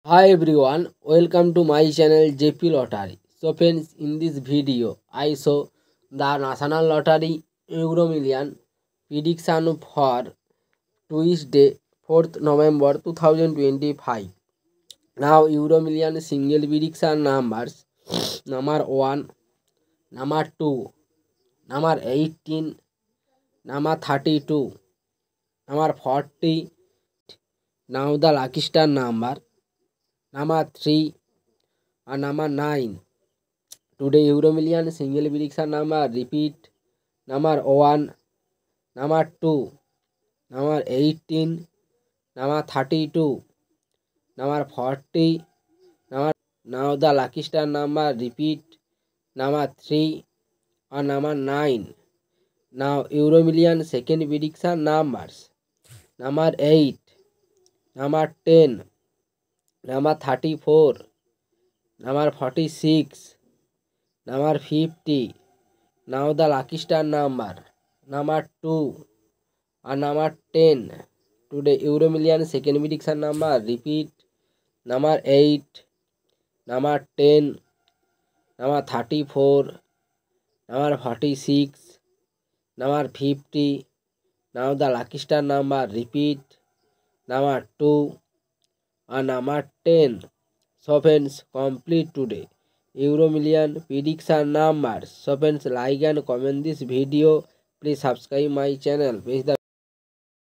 Hi everyone, welcome to my channel JP Lottery. So friends, in this video I show the National Lottery Euro Million prediction for Tuesday 4th November 2025. Now Euro Million single prediction numbers: number 1, number 2, number 18, number 32, number 40. Now the lucky star number 3 and number 9. Today Euro Million single prediction number repeat: number 1, number 2, number 18, number 32, number 40. Now the lucky star number repeat: number 3 and number 9. Now Euro Million second prediction numbers: number 8, number 10, number 34, number 46, number 50. Now the lucky star number 2 and number 10. Today Euro Million second prediction number repeat: number 8, number 10, number 34, number 46, number 50. Now the lucky star number repeat: number 2 and number 10. So friends, complete today Euro Million prediction numbers. So friends, like and comment this video. Please subscribe my channel.